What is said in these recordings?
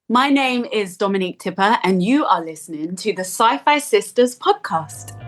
My name is Dominique Tipper, and you are listening to the SyFy Sistas podcast.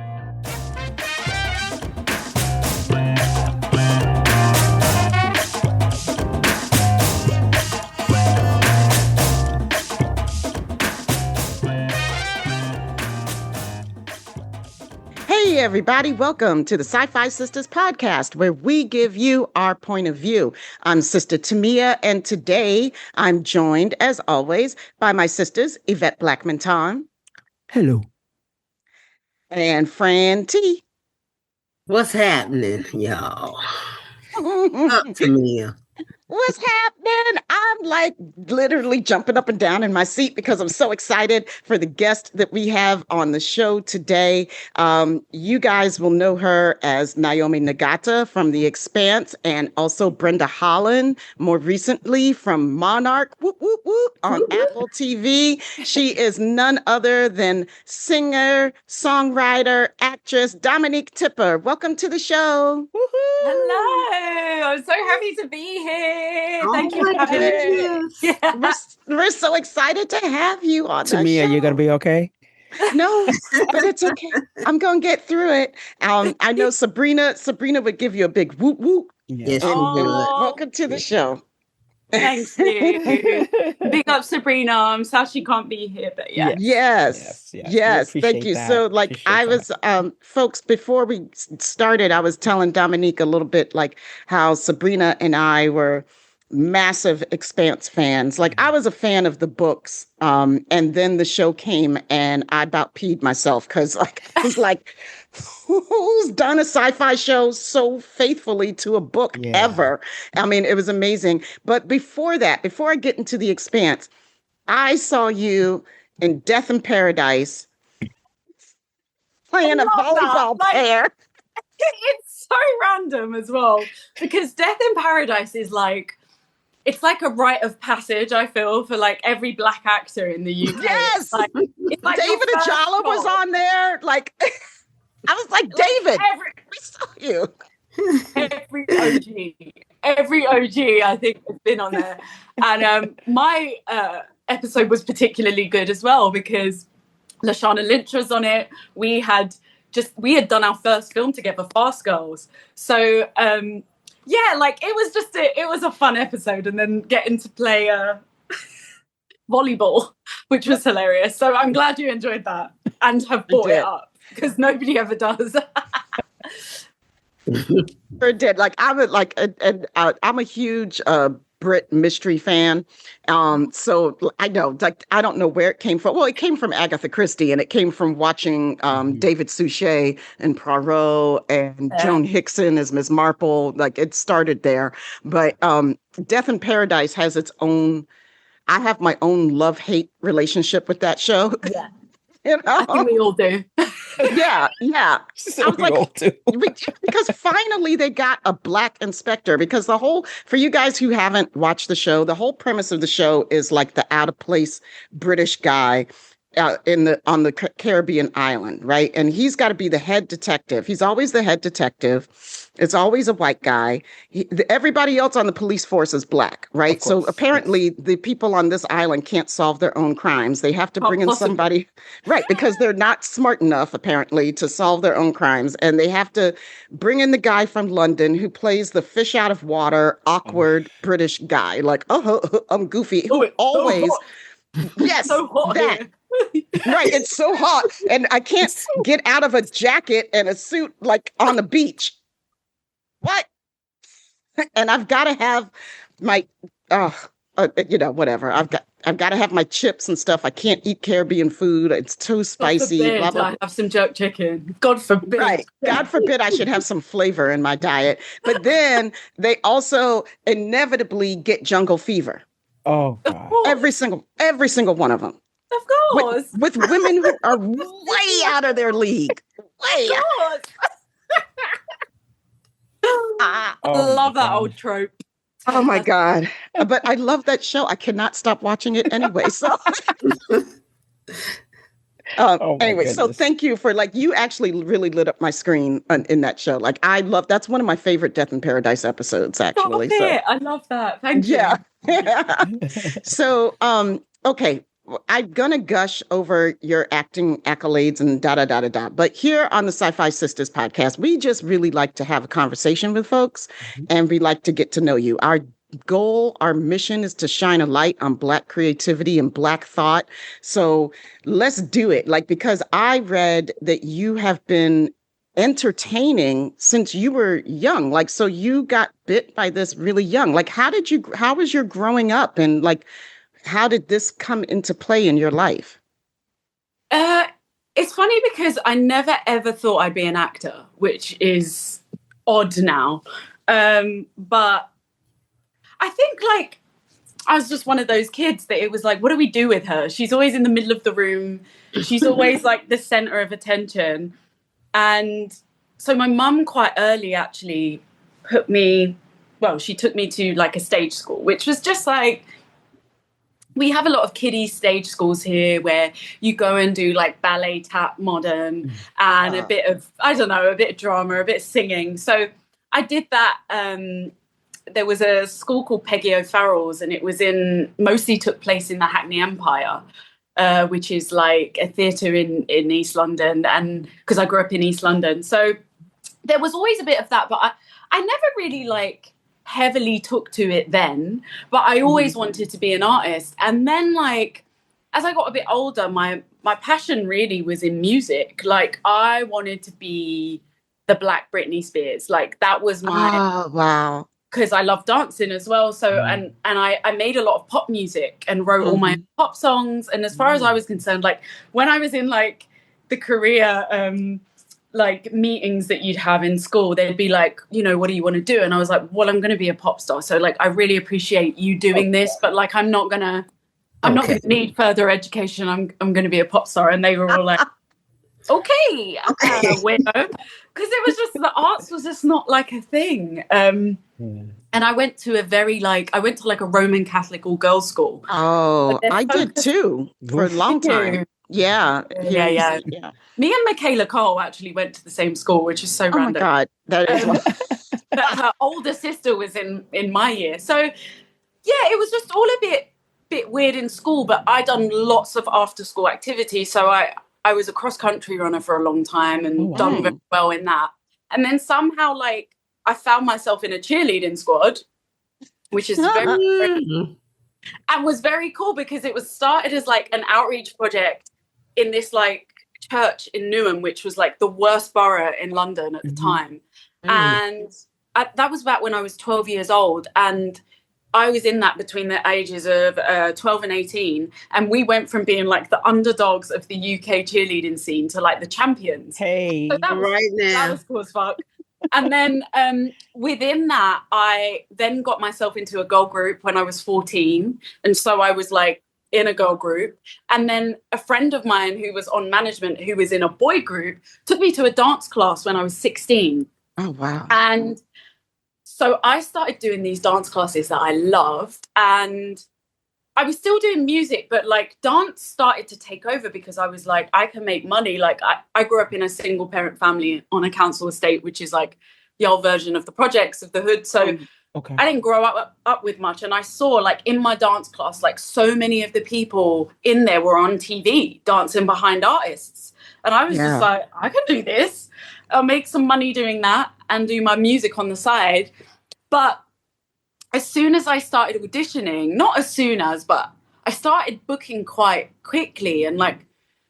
Hey, everybody. Welcome to the SyFy Sistas podcast, where we give you our point of view. I'm Sister Tamia, and today I'm joined, as always, by my sisters, Yvette Blackman-Tom. Hello. And Fran T. What's happening, y'all? Up to me. What's happening? I'm like literally jumping up and down in my seat because I'm so excited for the guest that we have on the show today. You guys will know her as Naomi Nagata from the Expanse, and also Brenda Holland, more recently from Monarch, on Apple TV. She is none other than singer, songwriter, actress Dominique Tipper. Welcome to the show. Hello. I'm so happy to be here. Thank you for having me. Yeah. We're so excited to have you on the show. Tamia, you going to be okay? No, but it's okay. I'm going to get through it. I know Subrina would give you a big whoop whoop. Yes, welcome to the show. Thank you. Big up Subrina. I'm sad she can't be here, but yeah. Yes. Thank you. That. So, like, I was, folks, before we started, I was telling Dominique a little bit, like, how Subrina and I were massive Expanse fans. Like, I was a fan of the books, and then the show came, and I about peed myself because, like, I was like, who's done a sci-fi show so faithfully to a book ever? I mean, it was amazing. But before that, before I get into the Expanse, I saw you in Death in Paradise playing a volleyball player. It's so random as well, because Death in Paradise is like, it's like a rite of passage, I feel, for like every Black actor in the UK. Yes! It's like David Ajala was on there. Like, I was like, David, we saw you. Every OG, I think, has been on there. And my episode was particularly good as well because Lashana Lynch was on it. We had done our first film together, Fast Girls. So like it was a fun episode, and then getting to play volleyball, which was hilarious. So I'm glad you enjoyed that and have brought it up, because nobody ever does. Sure did. Like, I'm a huge Brit mystery fan. So I know, like, I don't know where it came from. Well, it came from Agatha Christie, and it came from watching David Suchet and Poirot and Joan Hickson as Ms. Marple. Like, it started there. But Death in Paradise has its own. I have my own love-hate relationship with that show. Yeah. You know? I think we all do. Yeah. So we all do. Because finally they got a Black inspector, because for you guys who haven't watched the show, the whole premise of the show is like the out of place British guy on the Caribbean island, right? And he's got to be the head detective. He's always the head detective. It's always a white guy. Everybody else on the police force is Black, right? So apparently the people on this island can't solve their own crimes. They have to bring in somebody, right? Because they're not smart enough, apparently, to solve their own crimes. And they have to bring in the guy from London who plays the fish out of water, awkward British guy. Like, I'm goofy. Who always... Yes, so hot that. Right, it's so hot, and I can't get out of a jacket and a suit like on the beach. What? And I've got to have my, whatever. I've got to have my chips and stuff. I can't eat Caribbean food. It's too spicy. God forbid, blah, blah. I have some jerk chicken. God forbid. Right. God forbid I should have some flavor in my diet. But then they also inevitably get jungle fever. Oh, God. Every single one of them. Of course. With women who are way out of their league. Way out. I love that old trope. Oh my God. But I love that show. I cannot stop watching it anyway. So anyway, so thank you for, like, you actually really lit up my screen in that show. Like, that's one of my favorite Death in Paradise episodes, actually. I love that. Thank you. Yeah. So Okay, I'm gonna gush over your acting accolades and da da da da da. But here on the SyFy Sistas podcast, we just really like to have a conversation with folks, and we like to get to know you. Our goal, our mission is to shine a light on Black creativity and Black thought. So let's do it. Like, because I read that you have been entertaining since you were young. Like, so you got bit by this really young. Like, how was your growing up, and like, how did this come into play in your life? It's funny because I never ever thought I'd be an actor, which is odd now. But I think like I was just one of those kids that it was like, what do we do with her? She's always in the middle of the room. She's always like the center of attention. And so my mum quite early actually she took me to like a stage school, which was just like, we have a lot of kiddie stage schools here where you go and do like ballet, tap, modern, and a bit of drama, a bit of singing. So I did that. There was a school called Peggy O'Farrell's, and it was mostly took place in the Hackney Empire, which is like a theatre in East London, and because I grew up in East London. So there was always a bit of that, but I never really like heavily took to it then, but I always wanted to be an artist. And then like as I got a bit older, my passion really was in music. Like I wanted to be the Black Britney Spears. Like that was wow, because I love dancing as well. So and I made a lot of pop music and wrote all my pop songs. And as far as I was concerned, like when I was in like the career like meetings that you'd have in school, they'd be like, you know, what do you want to do? And I was like, well, I'm going to be a pop star. So like, I really appreciate you doing this, but like, I'm not going to need further education. I'm going to be a pop star. And they were all like, okay, weirdo. Because it was just, the arts was just not like a thing. And I went to like a Roman Catholic all girls school. Oh, I did too for a long time. Yeah. Me and Michaela Cole actually went to the same school, which is so random. Oh my God, that is. But her older sister was in my year, so yeah, it was just all a bit weird in school. But I done lots of after school activities, so I was a cross country runner for a long time and done very well in that. And then somehow like I found myself in a cheerleading squad, which is very and was very cool because it was started as like an outreach project in this like church in Newham, which was like the worst borough in London at the time. And that was back when I was 12 years old. And I was in that between the ages of 12 and 18. And we went from being like the underdogs of the UK cheerleading scene to like the champions. Hey, so that was cool as fuck. And then within that, I then got myself into a girl group when I was 14. And so I was like in a girl group. And then a friend of mine who was on management, who was in a boy group, took me to a dance class when I was 16. Oh, wow. And so I started doing these dance classes that I loved. And I was still doing music, but like dance started to take over because I was like, I can make money. Like I grew up in a single parent family on a council estate, which is like the old version of the projects of the hood. So I didn't grow up with much. And I saw like in my dance class, like so many of the people in there were on TV dancing behind artists. And I was just like, I can do this. I'll make some money doing that and do my music on the side. But as soon as I started auditioning, but I started booking quite quickly. And like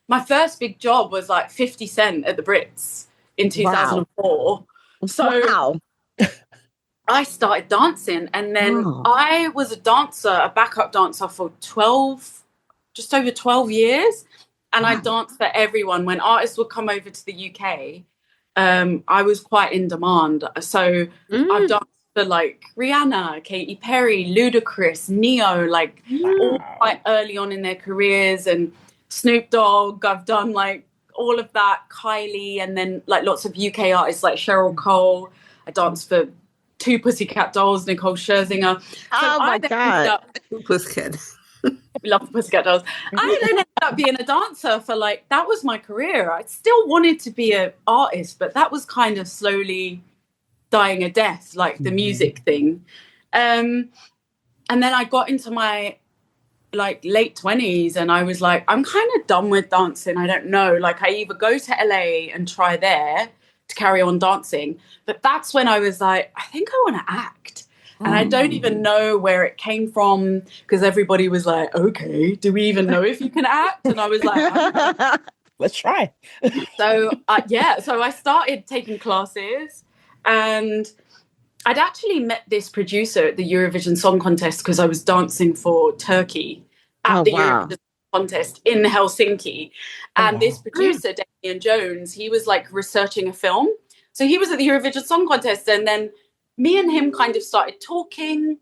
my first big job was like 50 Cent at the Brits in 2004. So I started dancing, and then I was a backup dancer for just over 12 years. And I danced for everyone. When artists would come over to the UK, I was quite in demand. So I've danced for like Rihanna, Katy Perry, Ludacris, Neo, like all quite early on in their careers, and Snoop Dogg. I've done like all of that, Kylie, and then like lots of UK artists like Cheryl Cole. I danced for Two Pussycat Dolls, Nicole Scherzinger. Oh my God. Pussycat. We love the Pussycat Dolls. I then ended up being a dancer for like, that was my career. I still wanted to be an artist, but that was kind of slowly dying a death, like the music thing. And then I got into my like late 20s, and I was like, I'm kind of done with dancing. I don't know. Like, I either go to LA and try there to carry on dancing, but that's when I was like, I think I want to act. And I don't even know where it came from, because everybody was like, okay, do we even know if you can act? And I was like, I don't know. Let's try. So so I started taking classes, and I'd actually met this producer at the Eurovision Song Contest because I was dancing for Turkey at the Eurovision Song Contest in Helsinki. And this producer, Damian Jones, he was like researching a film. So he was at the Eurovision Song Contest, and then me and him kind of started talking.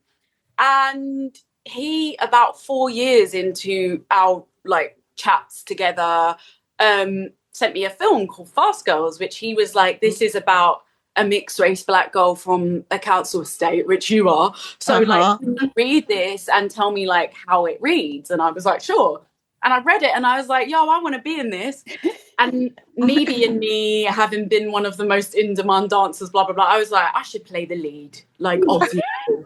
And he, about 4 years into our like chats together, sent me a film called Fast Girls, which he was like, this is about a mixed race black girl from a council estate, which you are. So like, can you read this and tell me like how it reads? And I was like, sure. And I read it and I was like, yo, I want to be in this. And me being me, having been one of the most in-demand dancers, blah, blah, blah, I was like, I should play the lead, like, obviously. So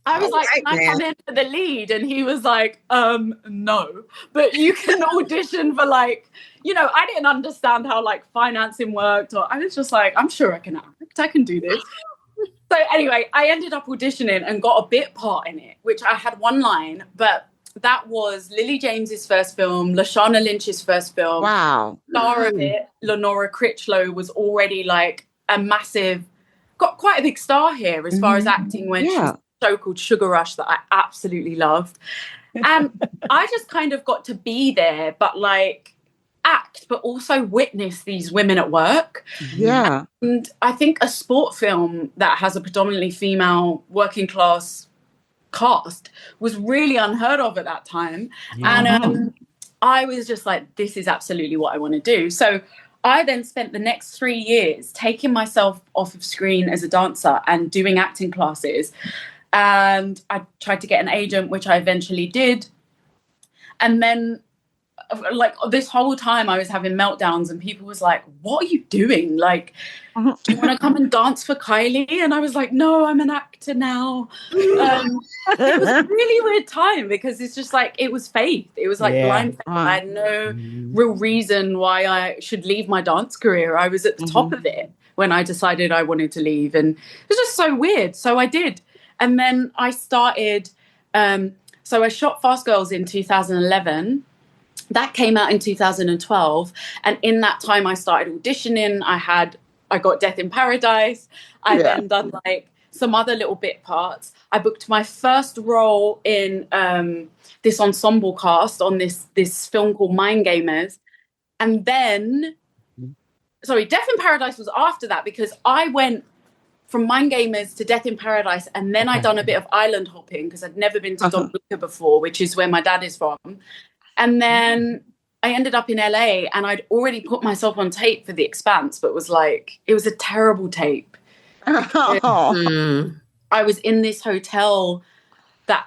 I was like, can I come in for the lead? And he was like, no, but you can audition for like, you know, I didn't understand how like financing worked, or I was just like, I'm sure I can act, I can do this. So anyway, I ended up auditioning and got a bit part in it, which I had one line, but that was Lily James's first film, Lashana Lynch's first film. Wow. Star of it, Lenora Critchlow, was already like a massive, got quite a big star here as far as acting went. She was a show called Sugar Rush that I absolutely loved. And I just kind of got to be there, but like act, but also witness these women at work. Yeah. And I think a sport film that has a predominantly female working class cast was really unheard of at that time. And I was just like, this is absolutely what I want to do. So I then spent the next 3 years taking myself off of screen as a dancer and doing acting classes. And I tried to get an agent, which I eventually did. And then like this whole time I was having meltdowns, and people was like, what are you doing? Like, do you want to come and dance for Kylie? And I was like, no, I'm an actor now. It was a really weird time, because it's just like, it was faith. It was like blind faith. I had no real reason why I should leave my dance career. I was at the top of it when I decided I wanted to leave. And it was just so weird. So I did. And then I started, so I shot Fast Girls in 2011. That came out in 2012. And in that time, I started auditioning. I got Death in Paradise. I then done like some other little bit parts. I booked my first role in this ensemble cast on this film called Mind Gamers. And then, sorry, Death in Paradise was after that, because I went from Mind Gamers to Death in Paradise, and then I'd done a bit of island hopping, because I'd never been to Dominica before, which is where my dad is from. And then I ended up in LA, and I'd already put myself on tape for The Expanse, but it was a terrible tape. I was in this hotel that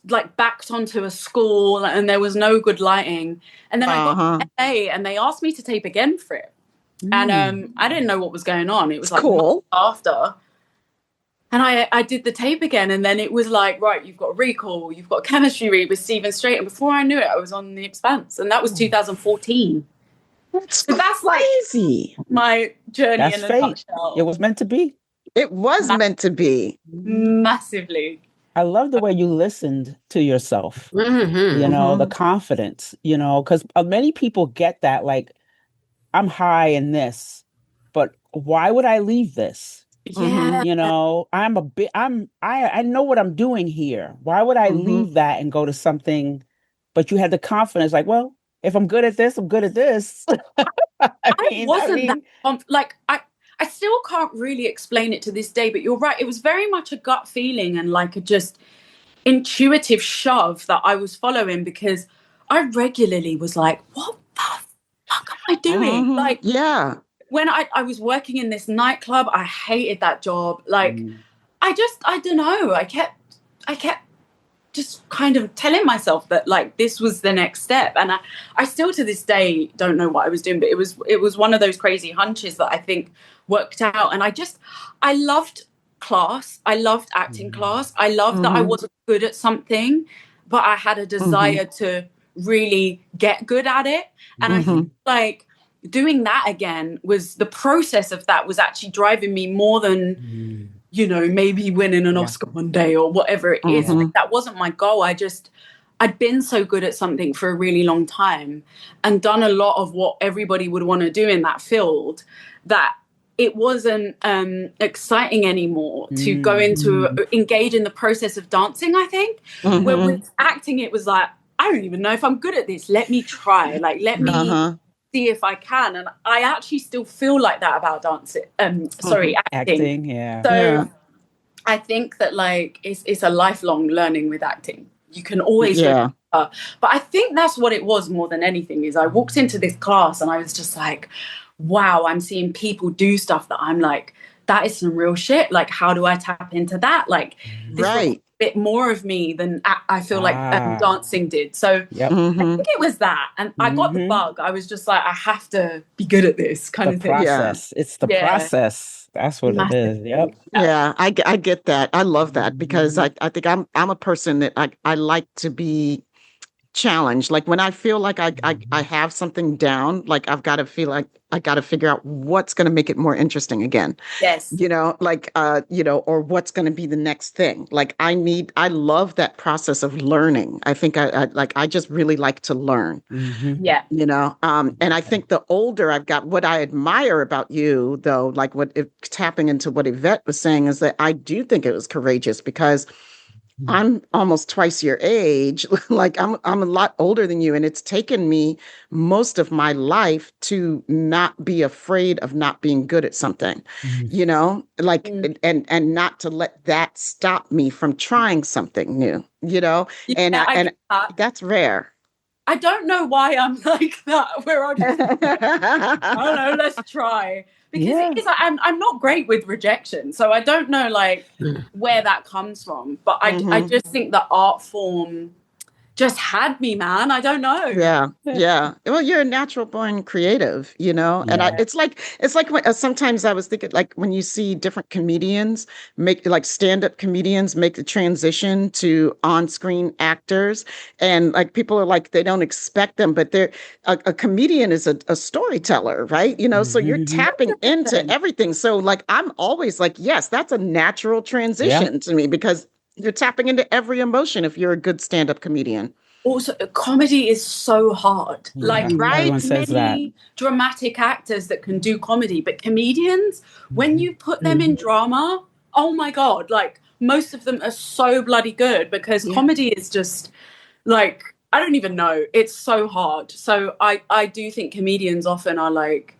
like backed onto a school, and there was no good lighting. And then I got to LA, and they asked me to tape again for it. And I didn't know what was going on. It was like cool. After. And I did the tape again, and then it was like, right, you've got a recall, you've got a chemistry read with Stephen Strait. And before I knew it, I was on The Expanse. And that was 2014. That's crazy. Like my journey in a nutshell. It was meant to be. It was meant to be. Massively. I love the way you listened to yourself, you know, the confidence, you know, because many people get that, like, I'm high in this, but why would I leave this? Yeah. You know, I know what I'm doing here. Why would I leave that and go to something? But you had the confidence, like, well, if I'm good at this, I'm good at this. I still can't really explain it to this day, but you're right. It was very much a gut feeling and like a just intuitive shove that I was following, because I regularly was like, what the fuck am I doing? Like, when I was working in this nightclub, I hated that job. Like, I don't know. I kept just kind of telling myself that like this was the next step. And I still to this day don't know what I was doing, but it was one of those crazy hunches that I think worked out. And I loved class. I loved acting class. I loved that I wasn't good at something, but I had a desire to really get good at it. And I think like doing that again was the process of that was actually driving me more than, you know, maybe winning an Oscar one day or whatever it is. Like, that wasn't my goal. I'd been so good at something for a really long time and done a lot of what everybody would want to do in that field that it wasn't exciting anymore to go into engage in the process of dancing, I think. Where with acting, it was like, I don't even know if I'm good at this. Let me try. Like, let me see if I can. And I actually still feel like that about dancing. Acting. Yeah. So I think that like it's a lifelong learning with acting. You can always but I think that's what it was more than anything is I walked into this class and I was just like, wow, I'm seeing people do stuff that I'm like, that is some real shit. Like, how do I tap into that? Like, this was a bit more of me than I feel like dancing did. So I think it was that. And I got the bug. I was just like, I have to be good at this kind of thing. Process. It's the process. That's what it is. Yep. Yeah, I get that. I love that because I think I'm a person that I like to be challenged. Like when I feel like I have something down, like I've got to feel like I got to figure out what's going to make it more interesting again. Yes. You know, like, or what's going to be the next thing. Like I love that process of learning. I think I just really like to learn. Yeah. You know, and I think the older I've got, what I admire about you though, like tapping into what Yvette was saying is that I do think it was courageous because I'm almost twice your age. Like I'm a lot older than you. And it's taken me most of my life to not be afraid of not being good at something, you know, like, and not to let that stop me from trying something new, you know, and that's rare. I don't know why I'm like that, where I just, I don't know, let's try. Because I'm not great with rejection. So I don't know like where that comes from. But I just think the art form just had me, man. I don't know. Yeah. Well, you're a natural born creative, you know, and it's like when, sometimes I was thinking like when you see different comedians make like stand-up comedians make the transition to on-screen actors, and like people are like they don't expect them, but they're a comedian is a storyteller, right? You know, so you're tapping into everything. So like I'm always like, yes, that's a natural transition to me because you're tapping into every emotion if you're a good stand-up comedian. Also, comedy is so hard. Like, everyone says many dramatic actors that can do comedy, but comedians, when you put them in drama, oh my God, like most of them are so bloody good because comedy is just like, I don't even know. It's so hard. So I do think comedians often are like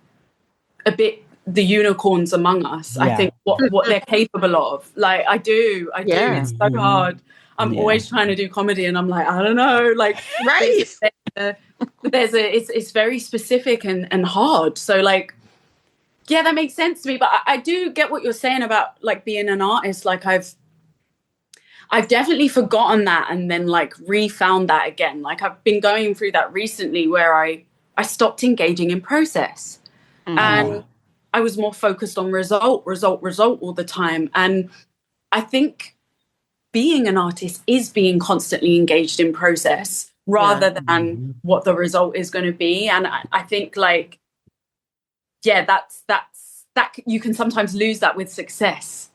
a bit the unicorns among us. I think what they're capable of. Like I do. It's so hard. I'm always trying to do comedy and I'm like, I don't know, like it's very specific and hard. So like, yeah, that makes sense to me. But I do get what you're saying about like being an artist. Like I've definitely forgotten that and then like refound that again. Like I've been going through that recently where I stopped engaging in process. And I was more focused on result all the time. And I think being an artist is being constantly engaged in process rather than what the result is going to be. And I think like, that's you can sometimes lose that with success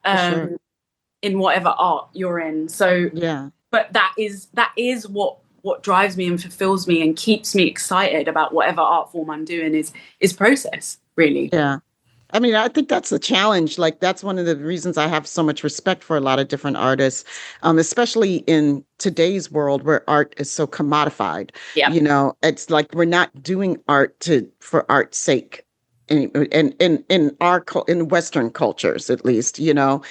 in whatever art you're in. So, but that is what drives me and fulfills me and keeps me excited about whatever art form I'm doing is process, really. Yeah. I mean, I think that's the challenge. Like, that's one of the reasons I have so much respect for a lot of different artists, especially in today's world where art is so commodified. Yeah. You know, it's like we're not doing art for art's sake. In Western cultures, at least, you know,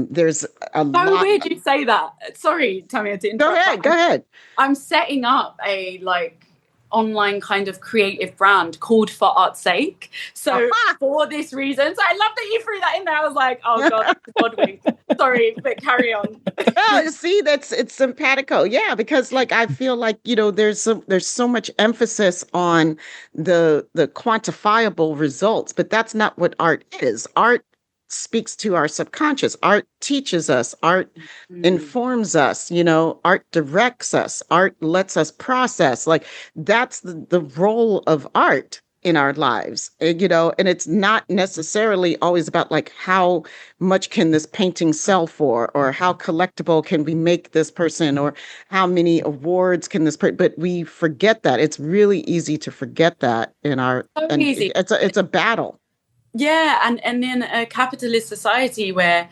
there's a lot. So weird you say that. Sorry, Tamia, to interrupt. Go ahead. I'm setting up a like online kind of creative brand called For Art's Sake. So for this reason, so I love that you threw that in there. I was like, oh God, Godwin. Sorry, but carry on. See, it's simpatico. Yeah, because like I feel like, you know, there's so much emphasis on the quantifiable results, but that's not what art is. Art speaks to our subconscious. Art teaches us, art informs us, art directs us, art lets us process. Like that's the role of art in our lives, and it's not necessarily always about like how much can this painting sell for, or how collectible can we make this person, or how many awards can this but we forget that. It's really easy to forget that in our easy. It's a battle. Yeah, and in a capitalist society where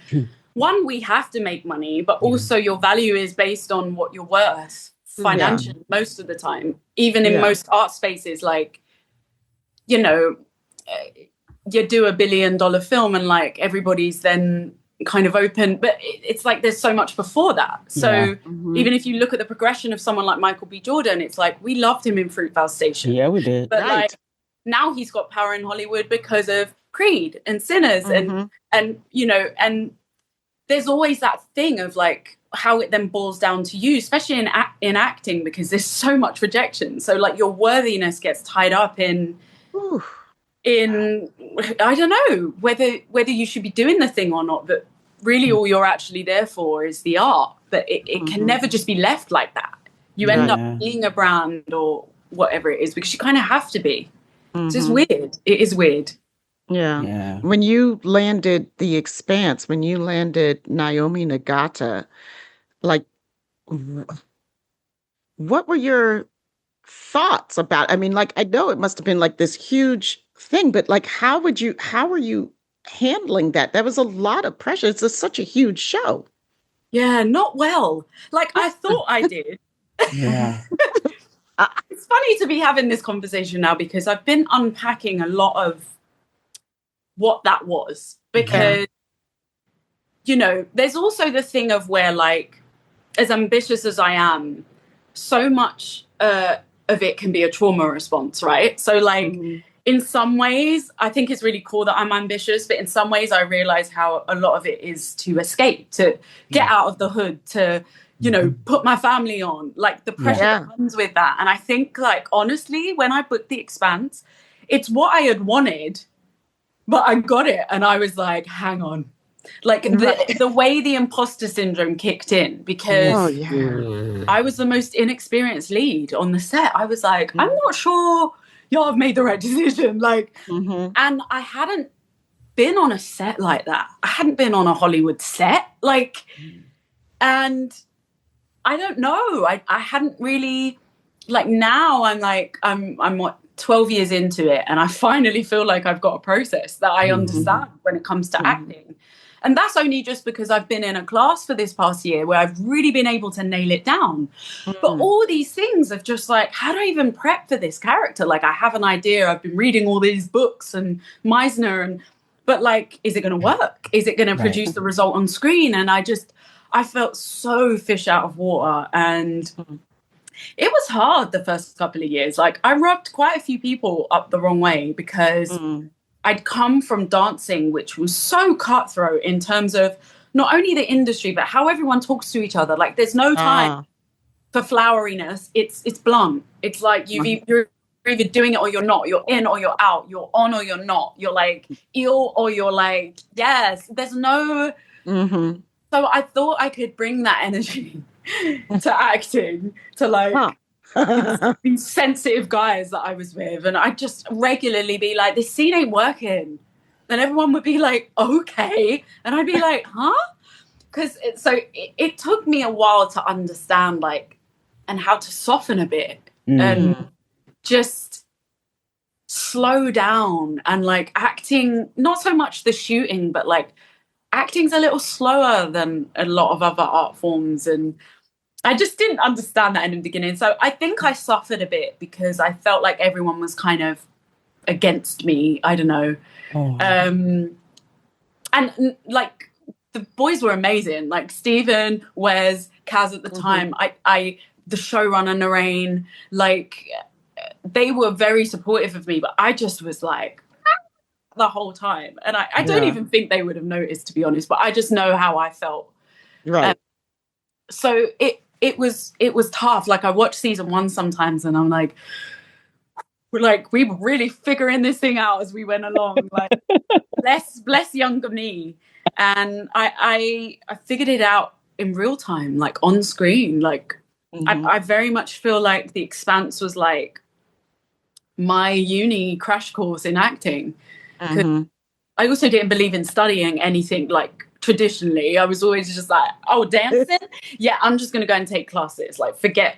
one, we have to make money, but also your value is based on what you're worth financially most of the time, even in most art spaces. Like, you do $1 billion film and like everybody's then kind of open, but it's like there's so much before that. So even if you look at the progression of someone like Michael B. Jordan, it's like we loved him in Fruitvale Station. Yeah, we did. But like now he's got power in Hollywood because of Creed and Sinners and and there's always that thing of like how it then boils down to you, especially in acting, because there's so much rejection. So like your worthiness gets tied up in I don't know whether you should be doing the thing or not, but really all you're actually there for is the art. But it can never just be left like that. You end up being a brand or whatever it is, because you kind of have to be. It's just weird. It is weird. Yeah. When you landed The Expanse, when you landed Naomi Nagata, like, what were your thoughts about? I mean, like, I know it must have been like this huge thing, but like, how were you handling that? That was a lot of pressure. It's such a huge show. Yeah, not well. Like, I thought I did. Yeah. It's funny to be having this conversation now because I've been unpacking a lot of what that was, because there's also the thing of where, like, as ambitious as I am, so much of it can be a trauma response, right? So like in some ways I think it's really cool that I'm ambitious, but in some ways I realize how a lot of it is to escape, to get out of the hood, to put my family on, like the pressure that comes with that. And I think, like, honestly, when I booked The Expanse, it's what I had wanted, but I got it and I was like, hang on. Like the way the imposter syndrome kicked in, because I was the most inexperienced lead on the set. I was like, I'm not sure y'all have made the right decision. Like, and I hadn't been on a set like that. I hadn't been on a Hollywood set. Like, and I don't know. I hadn't really, like, now I'm what, 12 years into it, and I finally feel like I've got a process that I understand when it comes to acting. And that's only just because I've been in a class for this past year where I've really been able to nail it down. But all these things of just like, how do I even prep for this character? Like, I have an idea. I've been reading all these books and Meisner, but like, is it going to work? Is it going to produce the result on screen? And I felt so fish out of water. And it was hard the first couple of years. Like, I rubbed quite a few people up the wrong way because I'd come from dancing, which was so cutthroat in terms of not only the industry, but how everyone talks to each other. Like, there's no time for floweriness. It's blunt. It's like you're either doing it or you're not. You're in or you're out. You're on or you're not. You're like ill or you're like, yes. There's no... So I thought I could bring that energy to acting, to like... these sensitive guys that I was with, and I'd just regularly be like, this scene ain't working, and everyone would be like, okay, and I'd be like, huh? Because it took me a while to understand, like, and how to soften a bit and just slow down, and like acting, not so much the shooting, but like acting's a little slower than a lot of other art forms. And I just didn't understand that in the beginning. So I think I suffered a bit because I felt like everyone was kind of against me. I don't know. And like the boys were amazing. Like Stephen, Wes, Kaz at the time, the showrunner, Narain, like they were very supportive of me, but I just was like the whole time. And I don't even think they would have noticed, to be honest, but I just know how I felt. Right. So it was tough. Like, I watch season 1 sometimes and I'm like, we were really figuring this thing out as we went along. Like, bless younger me. And I figured it out in real time, like on screen. Like, I very much feel like The Expanse was like my uni crash course in acting. I also didn't believe in studying anything like traditionally. I was always just like, oh, dancing? Yeah, I'm just going to go and take classes. Like, forget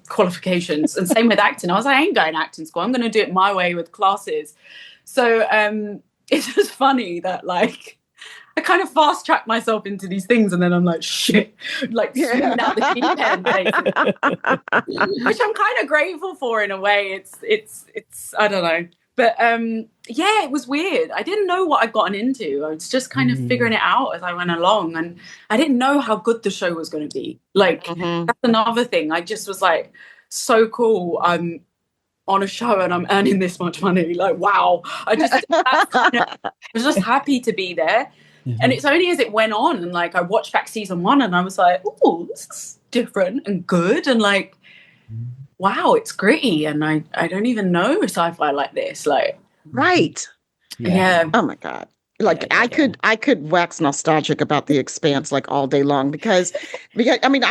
qualifications. And same with acting. I was like, I ain't going to acting school. I'm going to do it my way with classes. So it's just funny that, like, I kind of fast track myself into these things, and then I'm like, shit, like swimming out the deep end, basically. Which I'm kind of grateful for in a way. It's I don't know, but yeah, it was weird. I didn't know what I'd gotten into. I was just kind of figuring it out as I went along, and I didn't know how good the show was going to be. Like, that's another thing. I just was like, so cool. I'm on a show and I'm earning this much money. Like, wow. I was just happy to be there. And it's only as it went on, and like I watched back season 1, and I was like, oh, this is different and good, and like, wow, it's gritty, and I don't even know sci-fi like this. Like, right. Yeah. Oh my God. Like, I could wax nostalgic about The Expanse like all day long because I mean,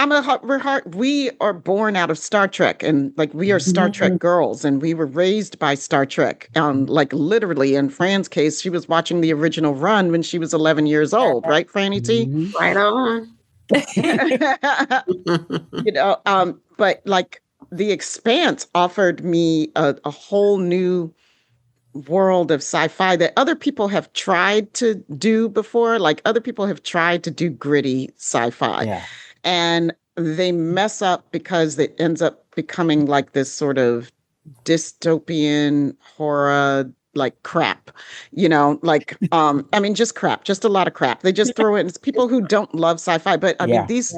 we are born out of Star Trek, and like we are Star Trek girls, and we were raised by Star Trek. Like, literally, in Fran's case, she was watching the original run when she was 11 years old, right, Franny T? Right on. You know, but like The Expanse offered me a whole new world of sci-fi that other people have tried to do before. Like, other people have tried to do gritty sci-fi, and they mess up because it ends up becoming like this sort of dystopian horror, like crap, you know, like I mean, just crap, just a lot of crap. They just throw it. It's people who don't love sci-fi, but I mean, these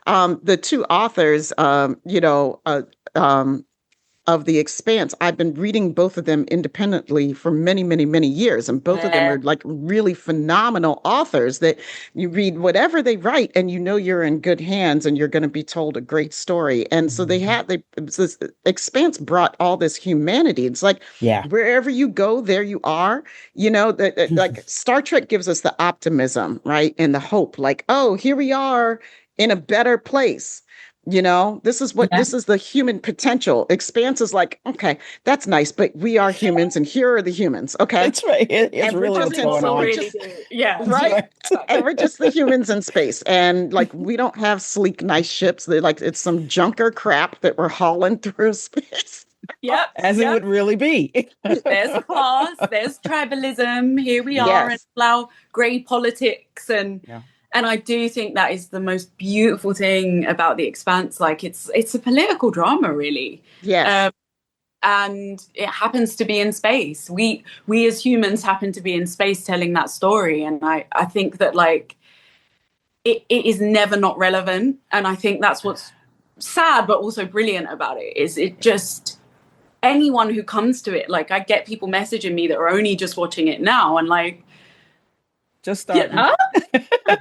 the two authors, you know, of The Expanse, I've been reading both of them independently for many, many, many years. And both of them are like really phenomenal authors that you read whatever they write and you know you're in good hands and you're going to be told a great story. And so this Expanse brought all this humanity. It's like, wherever you go, there you are. You know, that like Star Trek gives us the optimism, right? And the hope, like, oh, here we are in a better place. You know, this is the human potential. Expanse is like, okay, that's nice, but we are humans, and here are the humans. Okay, that's right. It's really what's going on. Right. And we're just the humans in space, and like we don't have sleek, nice ships. They're like, it's some junker crap that we're hauling through space. Yep. As it would really be. There's class, there's tribalism. Here we are in our grey politics, and I do think that is the most beautiful thing about The Expanse. Like, it's a political drama, really. Yes. And it happens to be in space. We as humans happen to be in space telling that story. And I think that, like, it is never not relevant. And I think that's what's sad, but also brilliant about it, is it just, anyone who comes to it, like, I get people messaging me that are only just watching it now, and like, just starting.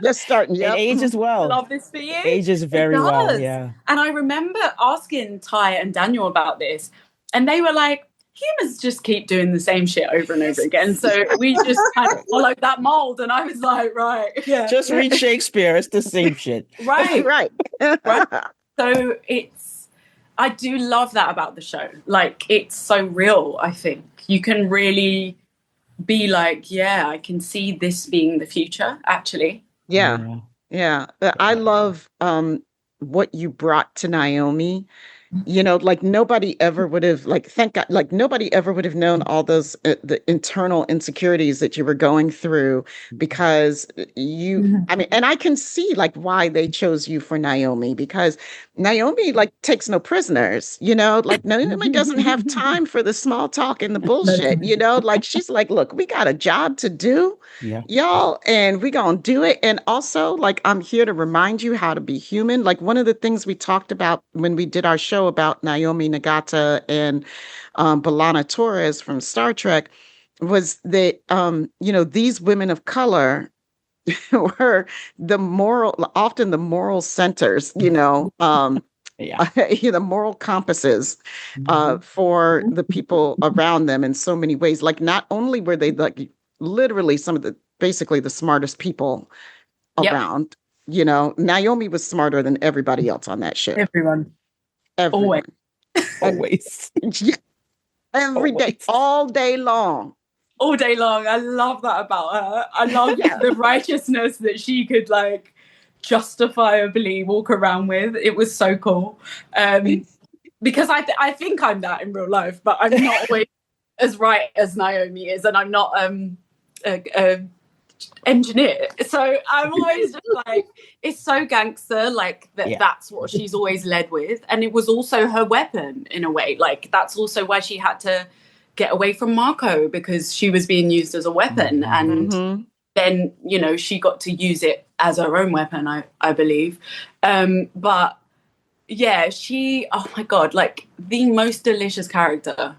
Just starting. Yep. Age as well. Love this for you. Ages very well. Yeah. And I remember asking Ty and Daniel about this, and they were like, humans just keep doing the same shit over and over again. So we just kind of followed that mold. And I was like, right. Yeah. Just read Shakespeare. It's the same shit. Right. Right. So I do love that about the show. Like, it's so real, I think. You can really be like, yeah, I can see this being the future, actually. Yeah. I love what you brought to Naomi. You know, like, nobody ever would have, like, thank God, like, nobody ever would have known all those the internal insecurities that you were going through, because I mean, and I can see like why they chose you for Naomi, because Naomi, like, takes no prisoners, you know, like, Naomi doesn't have time for the small talk and the bullshit, you know, like, she's like, look, we got a job to do, y'all, and we gonna do it. And also, like, I'm here to remind you how to be human. Like, one of the things we talked about when we did our show about Naomi Nagata and B'Elanna Torres from Star Trek was that, you know, these women of color were often the moral centers, you know, moral compasses for the people around them in so many ways. Like, not only were they like literally basically the smartest people around, Naomi was smarter than everybody else on that ship. Everyone. Everyone. Always. Every day, all day long. All day long. I love that about her. I love the righteousness that she could like justifiably walk around with. It was so cool. Because I think I'm that in real life, but I'm not always as right as Naomi is, and I'm not a engineer. So I'm always just like, it's so gangster, like that's what she's always led with. And it was also her weapon in a way. Like, that's also why she had to get away from Marco, because she was being used as a weapon. And then, she got to use it as her own weapon, I believe. But yeah, oh my God, like the most delicious character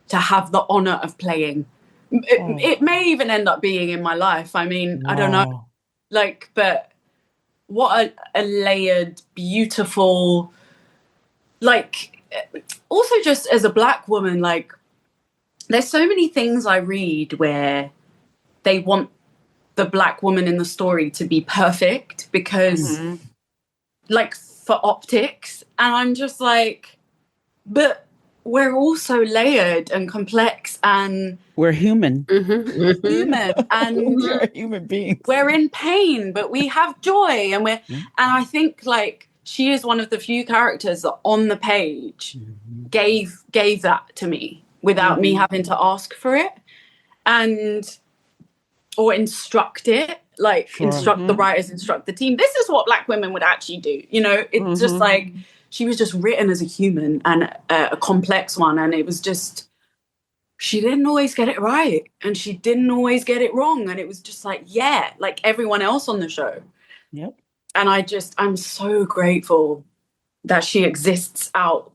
to have the honor of playing. It may even end up being in my life. I mean, I don't know. Like, but what a layered, beautiful, like, also just as a Black woman, like, there's so many things I read where they want the Black woman in the story to be perfect because, like, for optics. And I'm just like, but we're also layered and complex, and we're human. Human, and we're human beings. We're in pain, but we have joy, and and I think like she is one of the few characters that on the page gave that to me without me having to ask for it or instruct it. Like instruct the writers, instruct the team. This is what Black women would actually do. It's just like she was just written as a human and a complex one. And it was just, she didn't always get it right. And she didn't always get it wrong. And it was just like, like everyone else on the show. Yep. And I'm so grateful that she exists out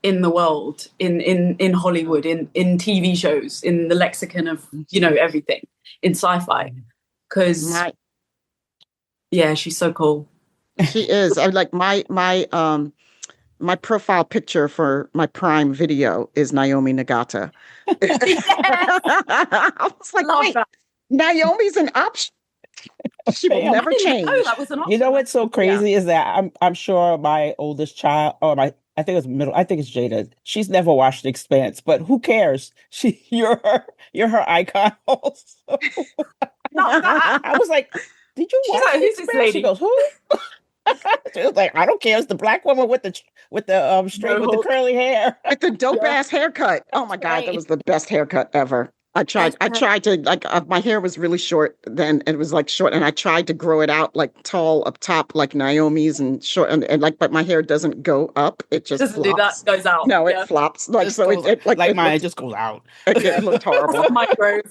in the world, in Hollywood, in TV shows, in the lexicon of, everything, in sci-fi. Because, she's so cool. She is. I like my profile picture for my Prime Video is Naomi Nagata. I was like, wait, Naomi's an option. She will never change. That was an option. You know what's so crazy is that I'm sure my oldest child, or I think it's middle, I think it's Jada. She's never watched Expanse, but who cares? You're her icon also. I was like, did you watch Expanse? She goes, who? She was like, I don't care. It's the Black woman with the straight with the curly hair, with the dope ass haircut. Oh my God, that was the best haircut ever. I tried to like my hair was really short then. It was like short, and I tried to grow it out like tall up top like Naomi's and short, and like, but my hair doesn't go up. It just doesn't flops. do that. Goes out. No, it flops. Like so, it mine just goes out. It looked horrible. Micro.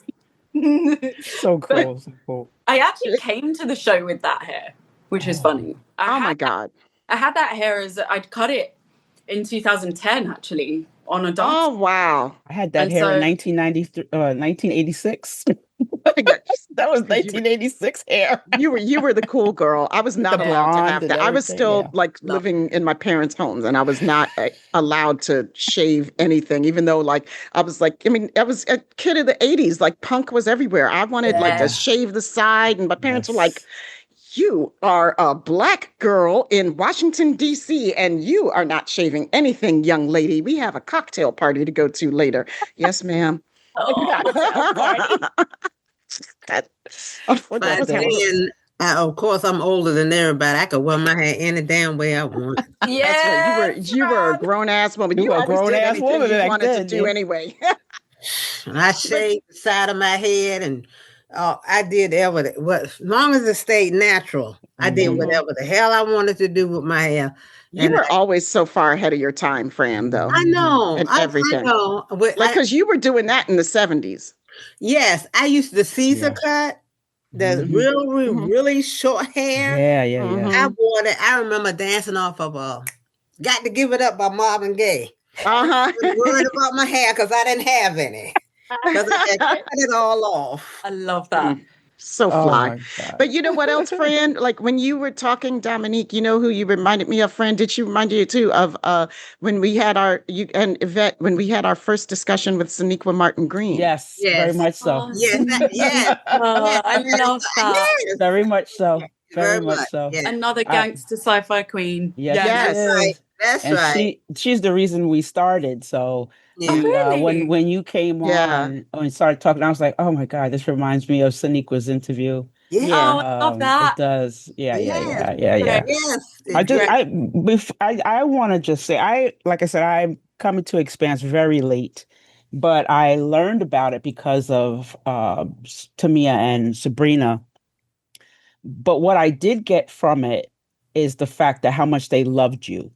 So cool. So cool. I actually came to the show with that hair, which is funny. My God. I had that hair I'd cut it in 2010 actually on a dance. Oh wow. I had that hair in 1986. That was 1986 hair. You were the cool girl. I was not allowed to have that. I was still like living in my parents' homes, and I was not allowed to shave anything, even though like I was like, I mean, I was a kid of the 80s. Like punk was everywhere. I wanted like to shave the side, and my parents were like, you are a Black girl in Washington, D.C., and you are not shaving anything, young lady. We have a cocktail party to go to later. Yes, ma'am. Of course, I'm older than everybody. I could wear my hair any damn way I want. Yeah, right. You were a grown ass woman. You were a grown ass woman. You wanted to do anyway. I shaved the side of my head, and I did everything. As long as it stayed natural, I did whatever the hell I wanted to do with my hair. You were always so far ahead of your time, Fran, though. I know. And everything. I know. Because you were doing that in the 70s. Yes. I used the Caesar cut, the really short hair. Yeah. I wore it. I remember dancing off of Got to Give It Up by Marvin Gaye. I was worried about my hair because I didn't have any. Because I had cut it all off. I love that. So Oh fly. my God. But you know what else, Fran? Like when you were talking, Dominique, you know who you reminded me of, Fran? Did she remind you too of when we had you and Yvette, when we had our first discussion with Sonequa Martin Green? Yes, very Yes. much so. Oh, Yes. Sonequa. I love that. Yes. Very much so. Very Very much much. so. Yes. Another I gangster sci-fi queen. Yes, she Yes. Yes. That's right. is. That's And right. she's the reason we started. So Oh, Yeah. we really? when you came Yeah. on and started talking, I was like, oh my God, this reminds me of Sonequa's interview. Yeah. Yeah. Oh, I love It that. does. Yeah, yeah, Yes. yeah, yeah, yeah. Great. Yes. I It just did. Great. I want to just say like I said, I'm coming to Expanse very late, but I learned about it because of Tamia and Subrina. But what I did get from it is the fact that how much they loved you,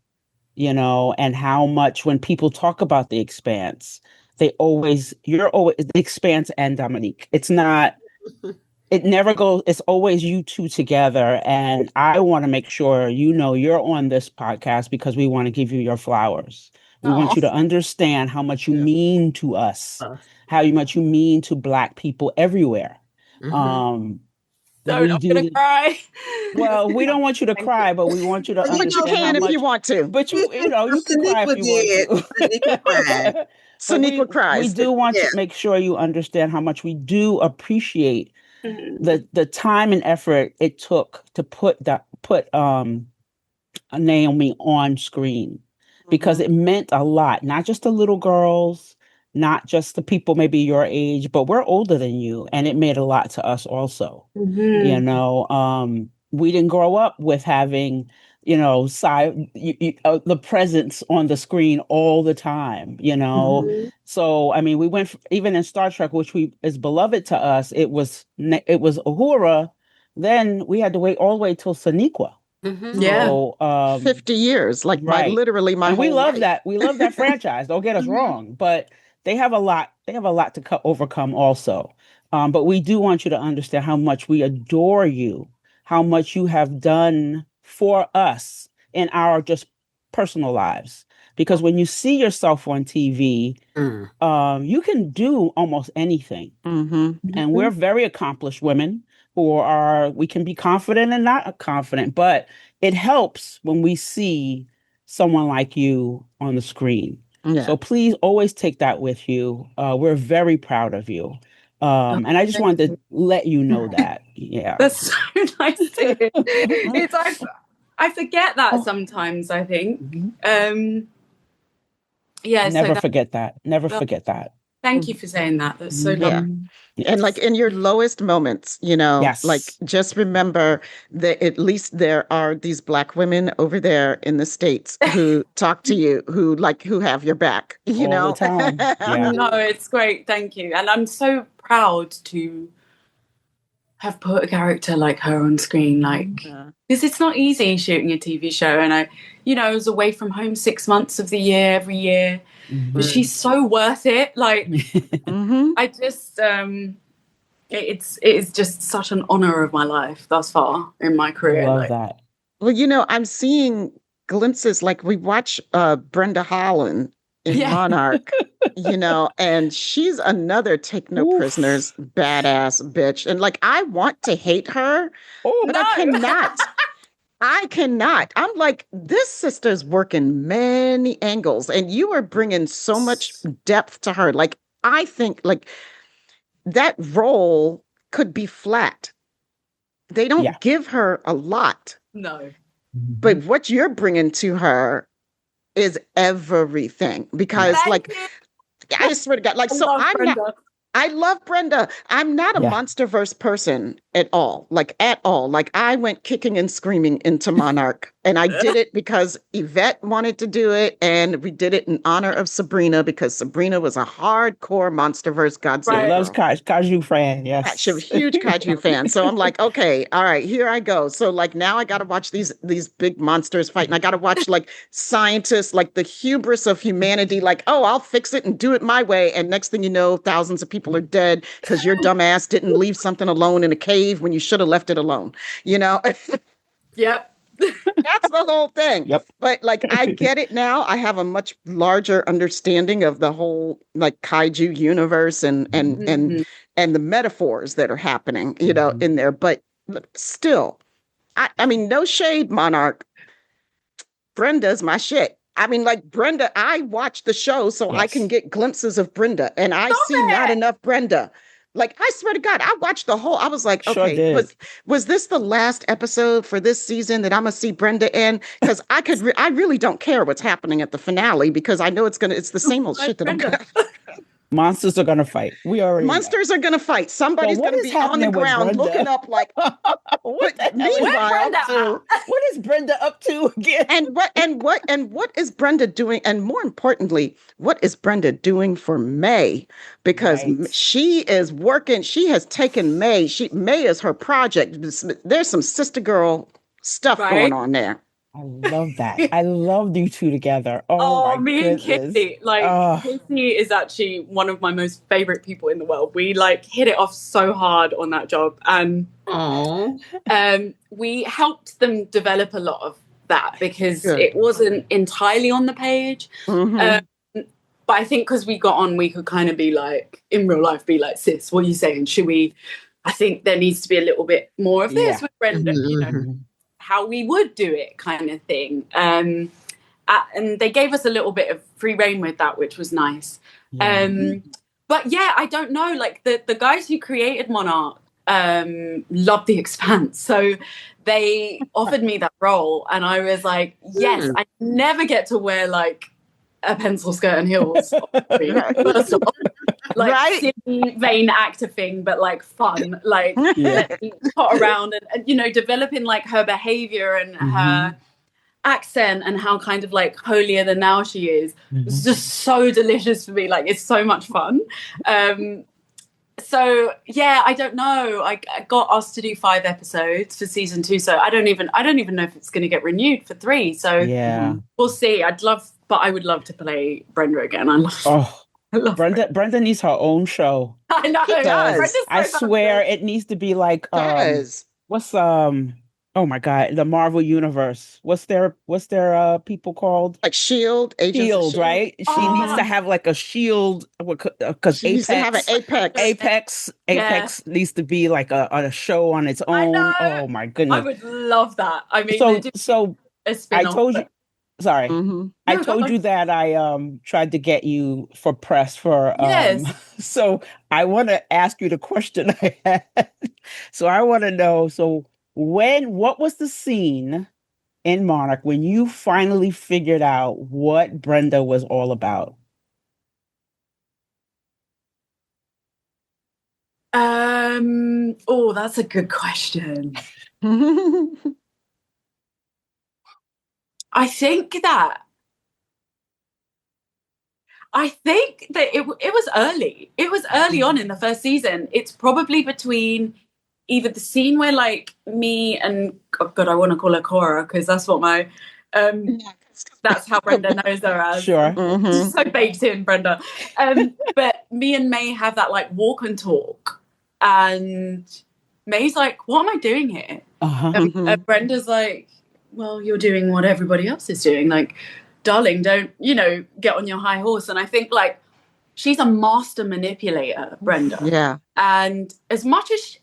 and how much when people talk about the Expanse, you're always the Expanse and Dominique. It never goes, it's always you two together. And I want to make sure you're on this podcast because we want to give you your flowers. We want Oh, you to understand how much you Yeah. mean to us, how much you mean to Black people everywhere. Mhm. don't. We I'm gonna do. cry. Well, we don't want you to Thank you. cry, but we want you to Well, But you understand how can if you much. want to. But you can cry if Sonequa you want did. to. Sonequa cried. But we Sonequa we cries. do want Yeah. to make sure you understand how much we do appreciate Mm. the time and effort it took to put Naomi on screen, because Mhm. it meant a lot, not just the little girls, not just the people maybe your age, but we're older than you, and it made a lot to us also. Mhm. We didn't grow up with having, the presence on the screen all the time. Mhm. So, I mean, we went even in Star Trek, which is beloved to us. It was Uhura. Then we had to wait all the way till Sonequa. Mhm. Yeah. So, 50 years, like right. literally my And we whole love life. that. We love that franchise. Don't get us Mhm. wrong, but they have a lot. They have a lot to overcome also. But we do want you to understand how much we adore you, how much you have done for us in our just personal lives. Because when you see yourself on TV, Mm. you can do almost anything. Mm-hmm. And we're very accomplished women we can be confident and not confident, but it helps when we see someone like you on the screen. Yeah. So please always take that with you. We're very proud of you. And I just Thank wanted you. to let you know that. Yeah. That's so nice to hear. I forget that sometimes, I think. Yeah, Never forget that. Never well, forget that. thank you for saying that. That's so lovely. Yeah. And like Yes. in your lowest moments, like Yes. just remember that at least there are these Black women over there in the States who talk to you, who have your back, All the time. Yeah. No, it's great. Thank you. And I'm so proud to have put a character like her on screen, because it's not easy shooting a TV show. And I was away from home 6 months of the year, every year, but she's so worth it. Mhm. I just, it is just such an honor of my life thus far in my I career. love that. Well, I'm seeing glimpses, like we watch Brenda Holland in Yeah. Monarch, and she's another take no Oof. prisoners badass bitch. And like I want to hate her, Oh, but I cannot. I cannot. I'm like, this sister's working many angles, and you are bringing so much depth to her. Like, I think like that role could be flat. They don't Yeah. give her a lot, No. but what you're bringing to her is everything. Because, Thank you. I swear to God, like, I so love I'm not. Brenda. I love Brenda. I'm not a Yeah. monsterverse person at all. Like at all. Like I went kicking and screaming into Monarch, and I did it because Yvette wanted to do it, and we did it in honor of Subrina because Subrina was a hardcore monsterverse Godzilla. She loves girl. Kaiju Fran. Yes. She was a huge kaiju fan. So I'm like, okay, all right, here I go. So like now I got to watch these big monsters fight, and I got to watch like scientists, like the hubris of humanity, like, oh, I'll fix it and do it my way. And next thing you know, thousands of people are dead because your dumbass didn't leave something alone in a cave when you should have left it alone. Yep. That's the whole thing. Yep. But like I get it now. I have a much larger understanding of the whole like kaiju universe and and the metaphors that are happening, you know, in there. But still, I mean, no shade, Monarch. Brenda's my shit. I mean, like Brenda, I watch the show so I can get glimpses of Brenda, and I see not enough Brenda. Like, I swear to God, I watched the whole. I was like, okay, was this the last episode for this season that I'm gonna see Brenda in? Because I really don't care what's happening at the finale, because I know it's the same old shit that I'm gonna. Monsters are gonna fight. We already Monsters are gonna fight. Somebody's gonna be on the ground looking up like. What is Brenda up to again? And what is Brenda doing? And more importantly, what is Brenda doing for May? Because she is working. She has taken May. May is her project. There's some sister girl stuff going on there. I love that. I love you two together. Oh my me goodness. and Kitty. Like, Kitty is actually one of my most favorite people in the world. We like hit it off so hard on that job. And we helped them develop a lot of that, because it wasn't entirely on the page. But I think because we got on, we could kind of be like, in real life, be like, sis, what are you saying? I think there needs to be a little bit more of this with Brenda, you know, how we would do it kind of thing. And they gave us a little bit of free reign with that, which was nice. But yeah, I don't know, like the guys who created Monarch loved the Expanse. So they offered me that role, and I was like, yes, I never get to wear like a pencil skirt and heels. Like silly, vain actor thing, but like fun, like trot around and you know, developing like her behavior and her accent and how kind of like holier than thou she is. It's just so delicious for me. Like, it's so much fun. So yeah, I don't know. I got asked to do 5 episodes for season 2, so I don't even know if it's going to get renewed for 3. So we'll see. I would love to play Brenda again. I love Brenda needs her own show. I know. I swear it needs to be like what's oh my God, the Marvel universe. What's their people called? Like Shield, Shield, right? She needs to have like a Shield, because Apex. To have an Apex needs to be like a show on its own. Oh my goodness, I would love that. I mean, so I told you. Sorry, I told you that I tried to get you for press for so I want to ask you the question I had. So I want to know, what was the scene in Monarch when you finally figured out what Brenda was all about? That's a good question. I think that it was early. It was early on in the first season. It's probably between either the scene where like me and I want to call her Cora, because that's what my that's how Brenda knows her as. Sure. She's so baked in, Brenda. But me and May have that like walk and talk, and May's like, "What am I doing here?" And Brenda's like, "Well, you're doing what everybody else is doing. Like, darling, don't, get on your high horse." And I think like she's a master manipulator, Brenda. Yeah. And as much as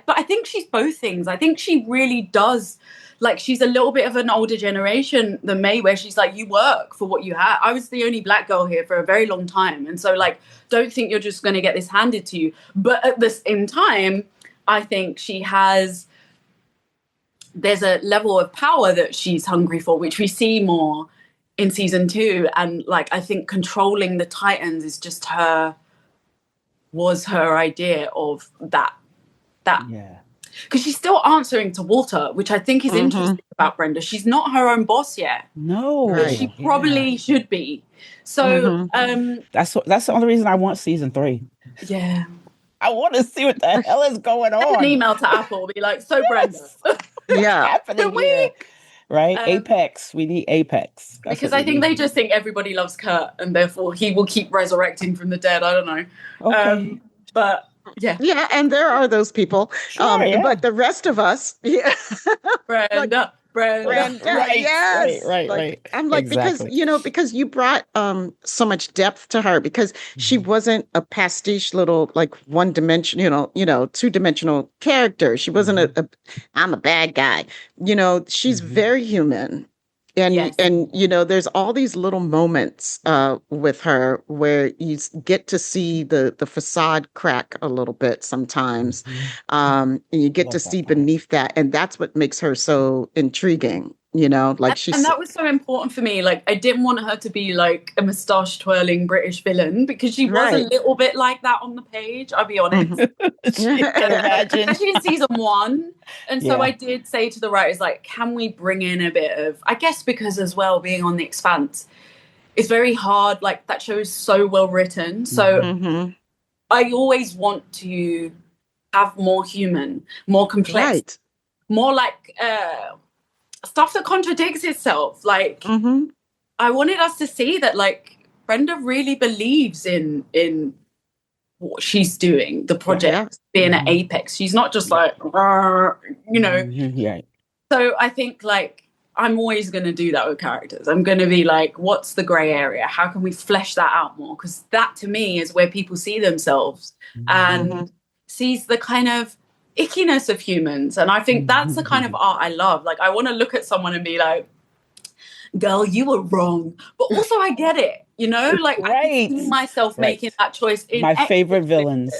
but I think she's both things. I think she really does. Like, she's a little bit of an older generation than May, where she's like, you work for what you have. I was the only Black girl here for a very long time. And so like, don't think you're just going to get this handed to you. But at the same time, I think there's a level of power that she's hungry for, which we see more in season 2. And like, I think controlling the Titans is just was her idea of that. Yeah. Because she's still answering to Walter, which I think is interesting about Brenda. She's not her own boss yet. No. But she probably should be. So that's the only reason I want season 3. Yeah. I want to see what the hell is going on. Send an email to Apple, be like, so Brenda. Yeah. Happening here? Right? Apex. We need Apex. That's because I think they just think everybody loves Kurt, and therefore he will keep resurrecting from the dead. I don't know. Okay. But yeah. Yeah, and there are those people. Sure, But the rest of us, Brenda. Brenda. Yes. Right. I'm like, exactly. because you brought so much depth to her, because she wasn't a pastiche little, like, one dimension, two-dimensional character. She wasn't I'm a bad guy. She's very human. And Yes. and there's all these little moments with her where you get to see the facade crack a little bit sometimes, and you get to see beneath that, and that's what makes her so intriguing. Like and that was so important for me. Like, I didn't want her to be like a mustache twirling British villain, because she was a little bit like that on the page, I'll be honest. Can imagine. Especially in season 1. And so I did say to the writers, like, can we bring in a bit of, I guess because as well, being on The Expanse, it's very hard. Like, that show is so well written. So I always want to have more human, more complex, more like stuff that contradicts itself. Like, I wanted us to see that, like, Brenda really believes in what she's doing, the project being at apex. She's not just like, So I think, like, I'm always going to do that with characters. I'm going to be like, what's the gray area? How can we flesh that out more? Because that, to me, is where people see themselves and sees the kind of ickiness of humans. And I think that's the kind of art I love. Like, I want to look at someone and be like, girl, you were wrong. But also, I get it, like, I can see myself making that choice. My favorite villains.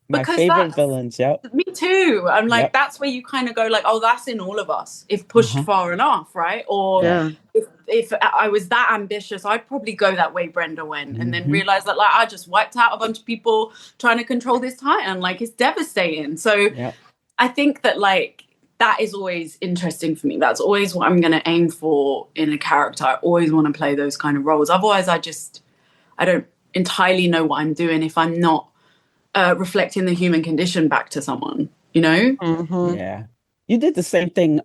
My favorite villains. Me too. I'm like, that's where you kind of go like, oh, that's in all of us, if pushed far enough, right? Or if I was that ambitious, I'd probably go that way Brenda went, and then realize that, like, I just wiped out a bunch of people trying to control this Titan. Like, it's devastating. So I think that, like, that is always interesting for me. That's always what I'm going to aim for in a character. I always want to play those kind of roles. Otherwise, I don't entirely know what I'm doing if I'm not reflecting the human condition back to someone, Yeah, you did the same thing.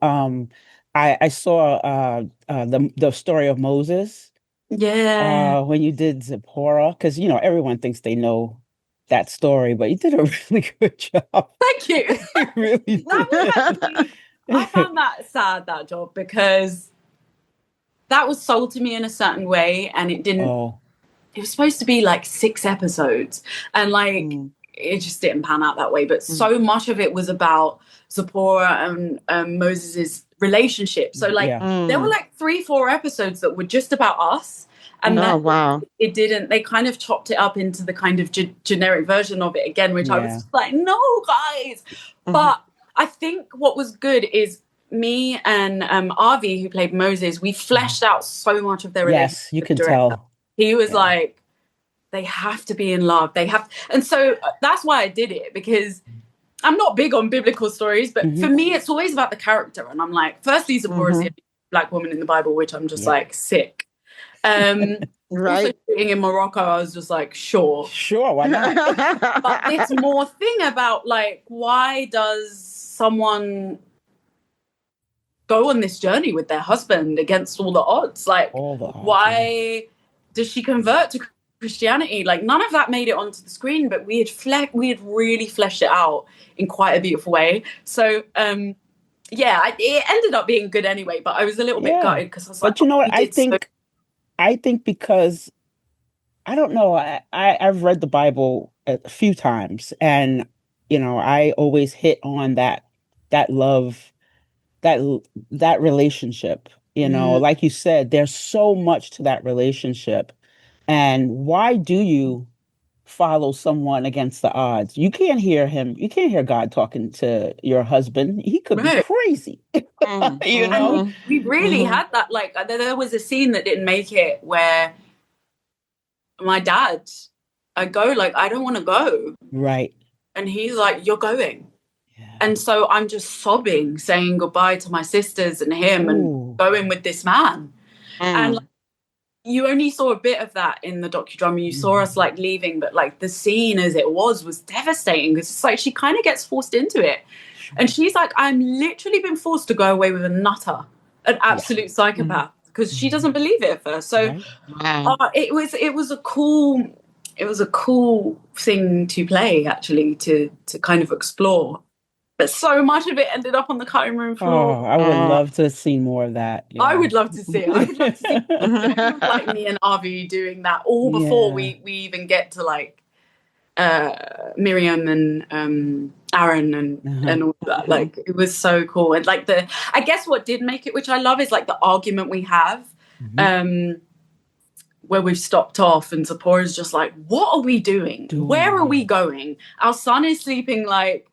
I saw the story of Moses. When you did Zipporah, because everyone thinks they know that story, but you did a really good job. Thank you. You really did. I found that sad, that job, because that was sold to me in a certain way, and it didn't. It was supposed to be like 6 episodes, and like it just didn't pan out that way. But so much of it was about Zipporah and Moses's relationship. So like there were like 3-4 episodes that were just about us. And it didn't, they kind of chopped it up into the kind of generic version of it again, which I was just like, no, guys. But I think what was good is me and Avi, who played Moses, we fleshed out so much of their relationship. Yes, you can tell. He was like, they have to be in love. And so that's why I did it, because I'm not big on biblical stories, but for me, it's always about the character. And I'm like, firstly, Zipporah is the black woman in the Bible, which I'm just like, sick. Also shooting in Morocco, I was just like, sure, why not? But this more thing about, like, why does someone go on this journey with their husband against all the odds? Like, why does she convert to Christianity? Like, none of that made it onto the screen, but we had really fleshed it out in quite a beautiful way. So it ended up being good anyway, but I was a little bit gutted, because I was like, but you know what, I think because, I don't know, I've read the Bible a few times, and, I always hit on that love, that relationship, like you said, there's so much to that relationship. And why do you follow someone against the odds? You can't hear God talking to your husband. He could be crazy. We really had that. Like, there was a scene that didn't make it where my dad, I go like, I don't want to go. Right. And he's like, you're going. Yeah. And so I'm just sobbing, saying goodbye to my sisters and him and going with this man. And like, you only saw a bit of that in the docudrama. You saw us like leaving, but like the scene as it was devastating, because it's like she kind of gets forced into it. And she's like, I'm literally been forced to go away with a nutter, an absolute psychopath, because she doesn't believe it at first. So it was a cool thing to play, actually, to kind of explore. but so much of it ended up on the cutting room floor. Oh, I would love to see more of that. Yeah. I would love to see it. I would love to see like me and Avi doing that all before we even get to like Miriam and Aaron and all that. Like it was so cool. And like I guess what did make it, which I love, is like the argument we have where we've stopped off and Zipporah's just like, what are we doing? Where are we going? Our son is sleeping like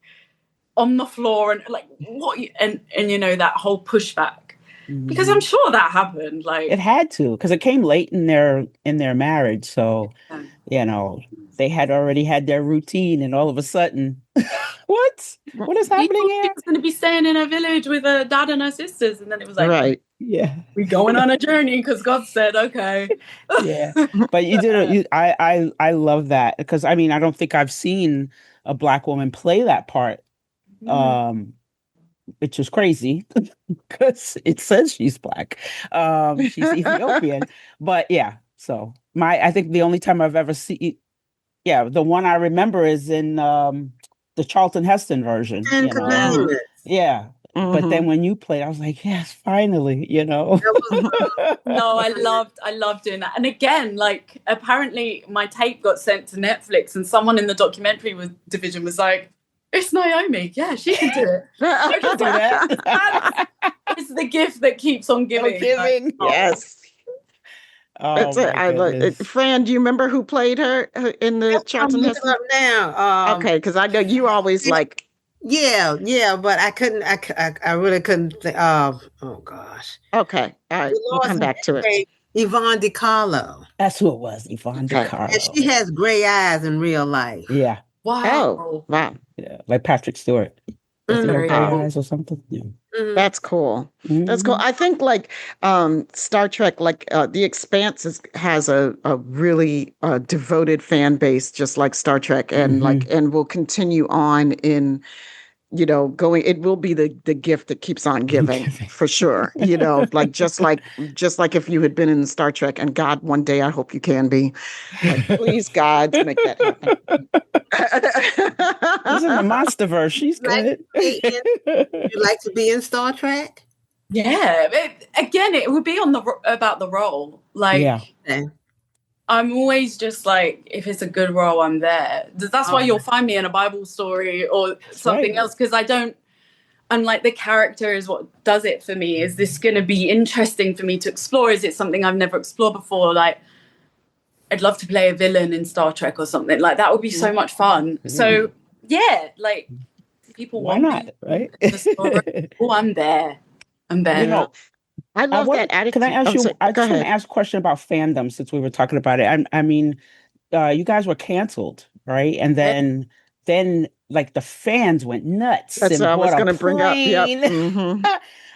on the floor and like what and you know, that whole pushback. Because I'm sure that happened. Like it had to, because it came late in their marriage. So you know, they had already had their routine, and all of a sudden, what is happening here? She was going to be staying in a village with her dad and her sisters, and then it was like, right, we're going on a journey because God said, okay. Yeah, but you did. I love that, because I mean, I don't think I've seen a Black woman play that part, which is crazy because it says she's Black. She's Ethiopian, but yeah. So I think the only time I've ever seen, the one I remember is in the Charlton Heston version. Ten Commandments. Yeah. But then when you played, I was like, yes, finally, you know. No, I loved doing that. And again, like apparently my tape got sent to Netflix, and someone in the documentary division was like, it's Naomi. Yeah, she can do it. I can do that. It's the gift that keeps on giving. Like, yes. That's it. I love it. Fran, do you remember who played her in the Charlton Heston? Up now. Okay, because I know you always like. Yeah, but I couldn't. I really couldn't. Oh gosh. Okay, all right. We'll come back to it. Yvonne DiCarlo. That's who it was. Yvonne DiCarlo. And she has gray eyes in real life. Yeah. Wow. Oh, wow. Yeah, like Patrick Stewart. Gray eyes or something. Yeah. That's cool. That's cool. I think like Star Trek, like The Expanse has a really devoted fan base, just like Star Trek, and and will continue on in, you know, going. It will be the gift that keeps on giving for sure. You know, like just like if you had been in Star Trek, and God, one day I hope you can be. Like, please, God, make that happen. She's in the Monsterverse. She's good. You like to be in Star Trek? Yeah. It would be about the role. Like, I'm always just like, if it's a good role, I'm there. That's why you'll find me in a Bible story or something else, because I'm like, the character is what does it for me. Is this going to be interesting for me to explore? Is it something I've never explored before? Like, I'd love to play a villain in Star Trek or something. Like, that would be so much fun. So, yeah, like, people why not, right? Oh, I'm there. You know, I love that attitude. Can I ask you? I just want to ask a question about fandom, since we were talking about it. I mean, you guys were canceled, right? And then like the fans went nuts. That's what I was going to bring up. Yep.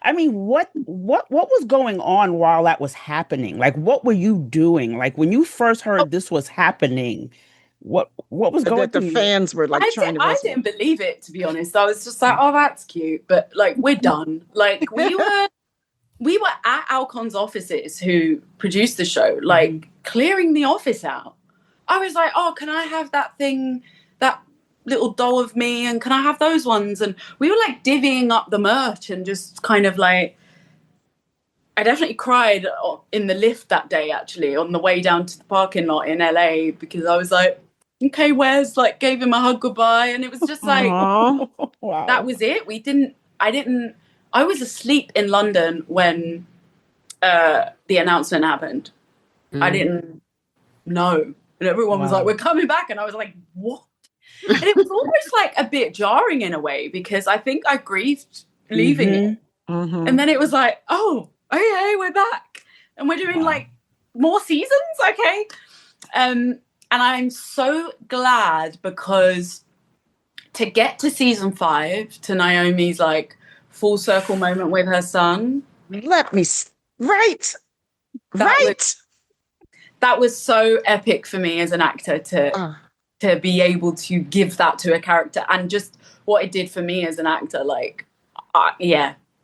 I mean, what was going on while that was happening? Like, what were you doing? Like, when you first heard this was happening, what was going on? The fans were like trying to. I didn't believe it, to be honest. I was just like, oh, that's cute, but like, we're done. Like, we were at Alcon's offices, who produced the show, like clearing the office out. I was like, oh, can I have that thing, that little doll of me, and can I have those ones? And we were like divvying up the merch, and just kind of like, I definitely cried in the lift that day, actually, on the way down to the parking lot in LA, because I was like, okay, where's, like, gave him a hug goodbye, and it was just like, wow. That was it. I was asleep in London when the announcement happened. I didn't know. And everyone was like, we're coming back. And I was like, what? And it was almost like a bit jarring in a way, because I think I grieved leaving it. And then it was like, oh, okay, we're back. And we're doing like more seasons, okay? And I'm so glad, because to get to season 5, to Naomi's like full circle moment with her son. Right. That was so epic for me as an actor to be able to give that to a character, and just what it did for me as an actor. Like,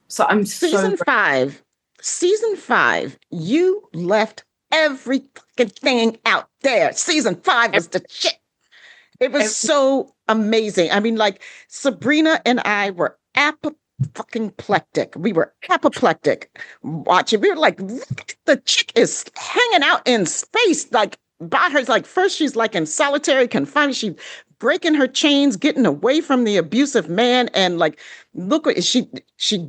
So I'm Season 5, you left every fucking thing out there. Season 5 was the shit. It was so amazing. I mean, like Subrina and I were apoplectic. We were apoplectic watching. We were like, the chick is hanging out in space, like by her. Like first she's like in solitary confinement. She breaking her chains, getting away from the abusive man, and like look what she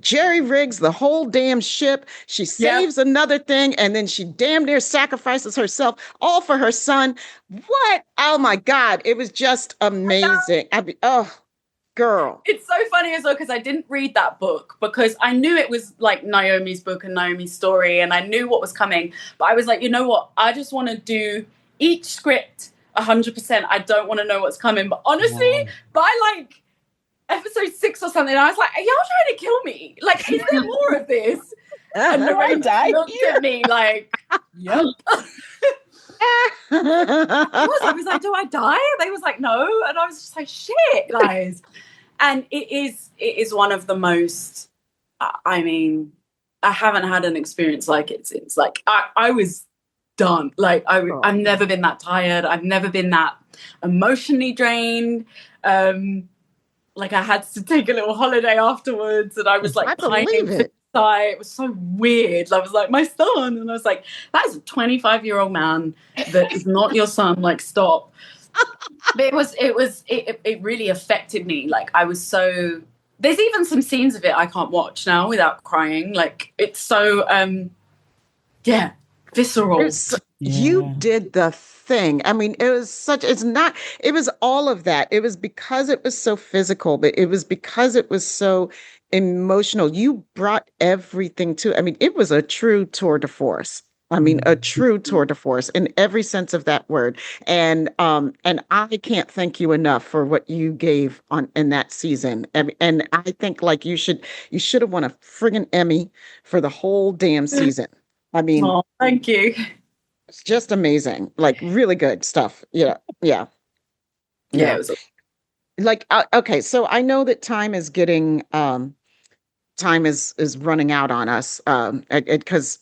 jerry rigs the whole damn ship. She saves another thing, and then she damn near sacrifices herself all for her son. What? Oh my God. It was just amazing. Girl. It's so funny as well because I didn't read that book because I knew it was like Naomi's book and Naomi's story, and I knew what was coming. But I was like, you know what? I just want to do each script 100%. I don't want to know what's coming. But honestly, by like episode 6 or something, I was like, are y'all trying to kill me? Like, is there more of this? And Lorraine looked at me like, yep. I was like, do I die? They was like, no. And I was just like, shit, guys. And it is one of the most, I mean, I haven't had an experience like it since. Like, I was done. Like, I've never been that tired. I've never been that emotionally drained. Like, I had to take a little holiday afterwards, and I was like, pining for sight. It was so weird. I was like, my son. And I was like, that is a 25-year-old man that is not your son. Like, stop. But it really affected me. Like, I was so, there's even some scenes of it I can't watch now without crying. Like, it's so visceral. You did the thing. I mean, it was all of that. It was because it was so physical, but it was because it was so emotional. You brought everything to, I mean, it was a true tour de force. I mean, a true tour de force in every sense of that word. And I can't thank you enough for what you gave in that season. And I think like you should have won a friggin' Emmy for the whole damn season. I mean, thank you. It's just amazing. Like really good stuff. Yeah. It was like, okay. So I know that time is getting, time is running out on us because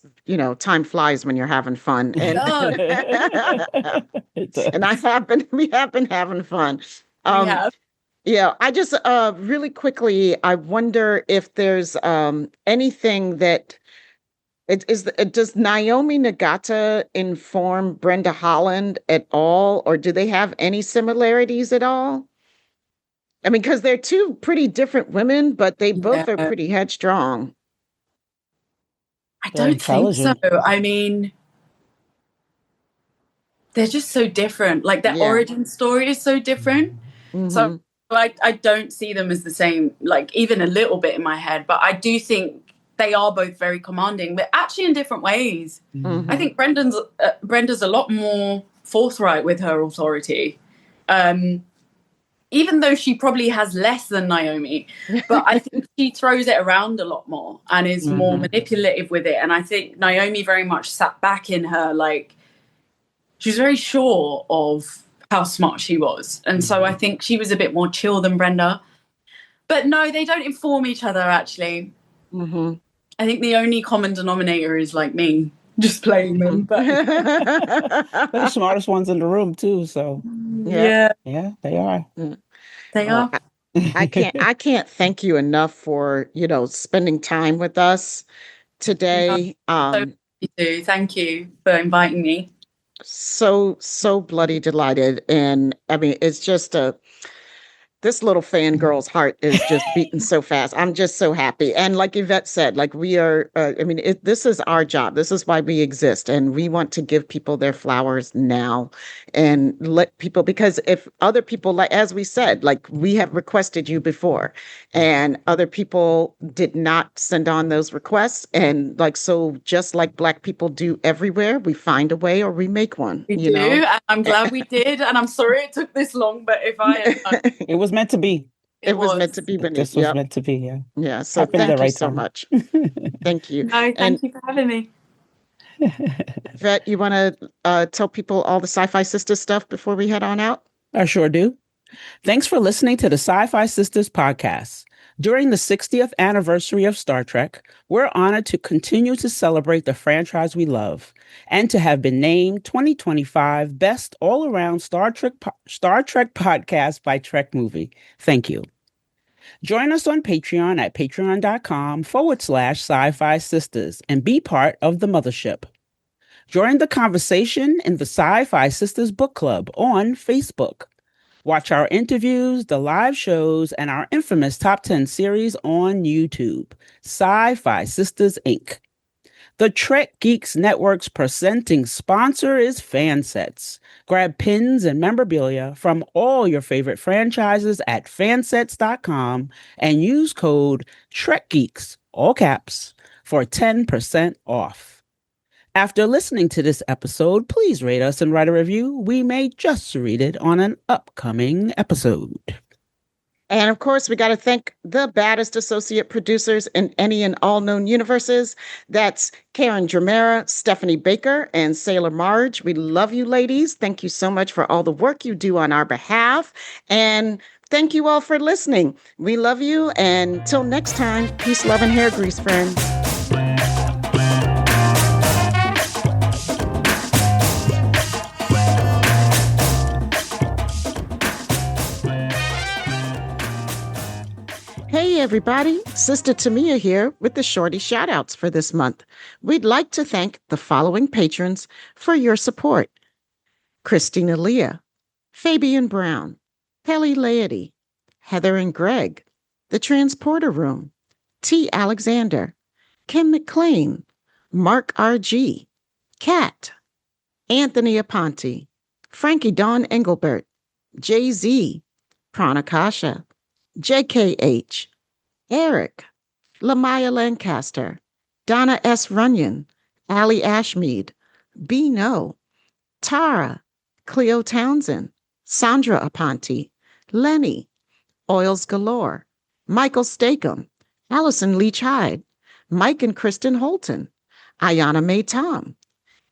time flies when you're having fun, and and we have been having fun. I just really quickly, I wonder if there's anything that does Naomi Nagata inform Brenda Holland at all, or do they have any similarities at all? I mean, because they're two pretty different women, but they both are pretty headstrong. I don't think so. I mean, they're just so different. Like their origin story is so different. Mm-hmm. So I don't see them as the same, like even a little bit in my head. But I do think they are both very commanding, but actually in different ways. Mm-hmm. I think Brenda's a lot more forthright with her authority. Even though she probably has less than Naomi, but I think she throws it around a lot more and is more manipulative with it. And I think Naomi very much sat back in her, like, she's very sure of how smart she was. And so I think she was a bit more chill than Brenda. But no, they don't inform each other, actually. Mm-hmm. I think the only common denominator is, like, me. Just playing them, but they're the smartest ones in the room too. So yeah, they are. They are. I can't thank you enough for spending time with us today. Thank you for inviting me. So bloody delighted, and I mean it's just this little fangirl's heart is just beating so fast. I'm just so happy. And like Yvette said, like we are, this is our job. This is why we exist. And we want to give people their flowers now and let people, because if other people, like, as we said, like we have requested you before and other people did not send on those requests. And like, so just like Black people do everywhere, we find a way or we make one. We do. And I'm glad we did. And I'm sorry it took this long, but it was meant to be. It was meant to be. This was meant to be. Yeah. So thank you so much. Thank you. No, thank you for having me. Yvette, you want to tell people all the SyFy Sistas stuff before we head on out? I sure do. Thanks for listening to the SyFy Sistas podcast. During the 60th anniversary of Star Trek, we're honored to continue to celebrate the franchise we love and to have been named 2025 Best All-Around Star Trek Podcast by Trek Movie. Thank you. Join us on Patreon at patreon.com/SyFy Sistas and be part of the mothership. Join the conversation in the SyFy Sistas Book Club on Facebook. Watch our interviews, the live shows, and our infamous Top 10 series on YouTube. SyFy Sistas, Inc. The Trek Geeks Network's presenting sponsor is Fansets. Grab pins and memorabilia from all your favorite franchises at fansets.com and use code TrekGeeks, all caps, for 10% off. After listening to this episode, please rate us and write a review. We may just read it on an upcoming episode. And of course, we got to thank the baddest associate producers in any and all known universes. That's Karen Dramera, Stephanie Baker, and Sailor Marge. We love you, ladies. Thank you so much for all the work you do on our behalf. And thank you all for listening. We love you. And until next time, peace, love, and hair grease, friends. Hey everybody, Sister Tamia here with the shorty shoutouts for this month. We'd like to thank the following patrons for your support. Christina Leah, Fabian Brown, Pelly Laity, Heather and Greg, The Transporter Room, T. Alexander, Kim McLean, Mark R.G., Kat, Anthony Aponte, Frankie Dawn Engelbert, Jay-Z, Pranakasha, JKH, Eric, Lamaya Lancaster, Donna S. Runyon, Allie Ashmead, B. No, Tara, Cleo Townsend, Sandra Aponte, Lenny, Oils Galore, Michael Stakem, Allison Leach Hyde, Mike and Kristen Holton, Ayana Mae Tom,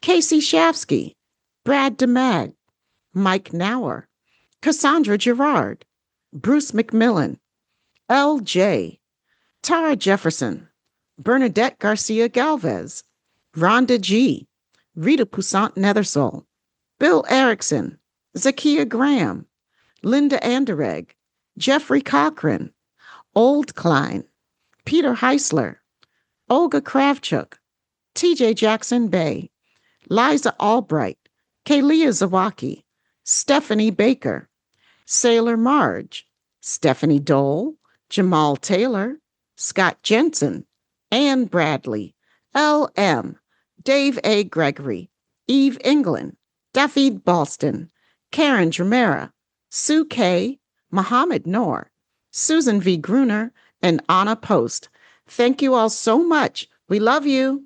Casey Shafsky, Brad DeMag, Mike Nauer, Cassandra Gerard, Bruce McMillan, L.J., Tara Jefferson, Bernadette Garcia Galvez, Rhonda G., Rita Poussant Nethersole, Bill Erickson, Zakia Graham, Linda Anderegg, Jeffrey Cochran, Old Klein, Peter Heisler, Olga Kravchuk, T.J. Jackson Bay, Liza Albright, Kalia Zawaki, Stephanie Baker, Sailor Marge, Stephanie Dole, Jamal Taylor, Scott Jensen, Ann Bradley, L.M., Dave A. Gregory, Eve England, David Boston, Karen Dramera, Sue K., Muhammad Noor, Susan V. Gruner, and Anna Post. Thank you all so much. We love you.